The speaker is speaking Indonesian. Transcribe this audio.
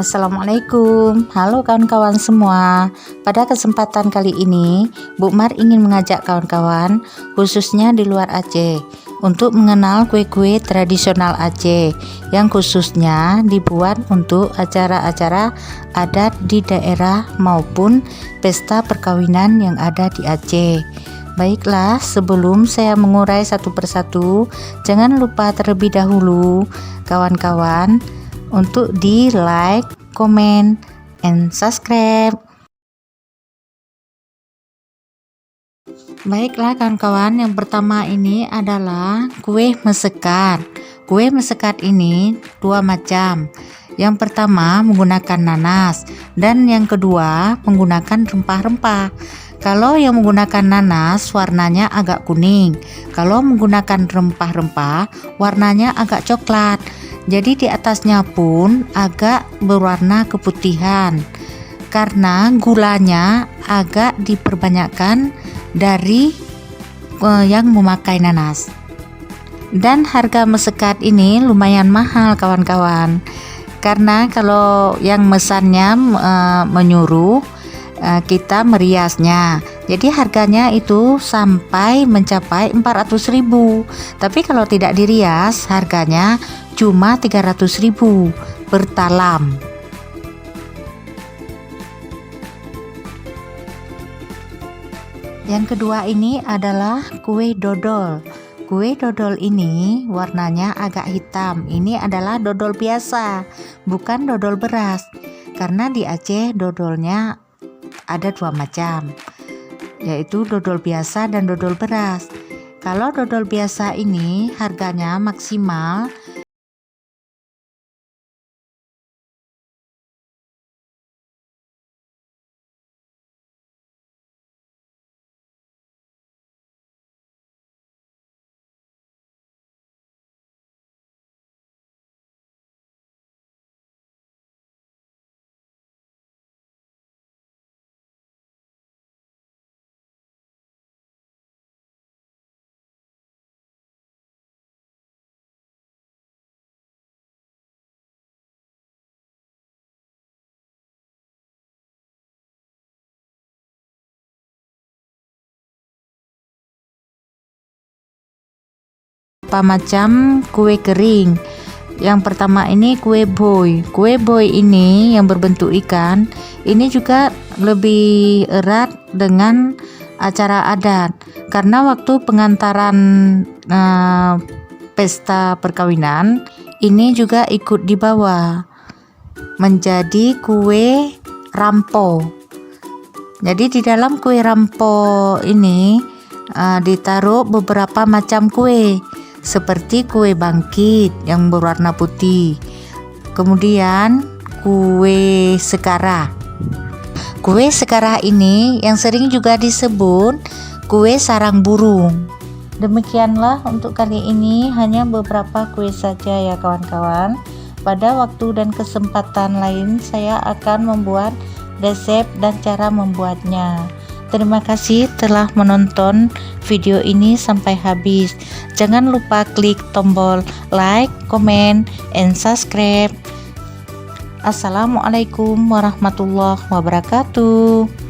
Assalamualaikum, halo kawan-kawan semua. Pada kesempatan kali ini, Bu Mar ingin mengajak kawan-kawan, khususnya di luar Aceh, untuk mengenal kue-kue tradisional Aceh yang khususnya dibuat untuk acara-acara adat di daerah maupun pesta perkawinan yang ada di Aceh. Baiklah, sebelum saya mengurai satu persatu, jangan lupa terlebih dahulu kawan-kawan untuk di like, comment, and subscribe. Baiklah kawan-kawan, yang pertama ini adalah kue mesekat. Kue mesekat ini dua macam. Yang pertama menggunakan nanas dan yang kedua menggunakan rempah-rempah. Kalau yang menggunakan nanas warnanya agak kuning, kalau menggunakan rempah-rempah warnanya agak coklat. Jadi di atasnya pun agak berwarna keputihan karena gulanya agak diperbanyakkan dari yang memakai nanas. Dan harga mesekat ini lumayan mahal kawan-kawan, karena kalau yang mesannya menyuruh kita meriasnya, jadi harganya itu sampai mencapai 400.000. Tapi kalau tidak dirias harganya cuma 300.000 per talam. Yang kedua ini adalah kue dodol. Kue dodol ini warnanya agak hitam. Ini adalah dodol biasa, bukan dodol beras. Karena di Aceh dodolnya ada dua macam, yaitu dodol biasa dan dodol beras. Kalau dodol biasa ini harganya maksimal macam kue kering. Yang pertama ini kue boy. Kue boy ini yang berbentuk ikan, ini juga lebih erat dengan acara adat, karena waktu pengantaran pesta perkawinan ini juga ikut dibawa menjadi kue rampo. Jadi di dalam kue rampo ini ditaruh beberapa macam kue, seperti kue bangkit yang berwarna putih, kemudian kue sekara. Kue sekara ini yang sering juga disebut kue sarang burung. Demikianlah untuk kali ini, hanya beberapa kue saja ya kawan-kawan. Pada waktu dan kesempatan lain saya akan membuat resep dan cara membuatnya. Terima kasih telah menonton video ini sampai habis. Jangan lupa klik tombol like, comment, and subscribe. Assalamualaikum warahmatullahi wabarakatuh.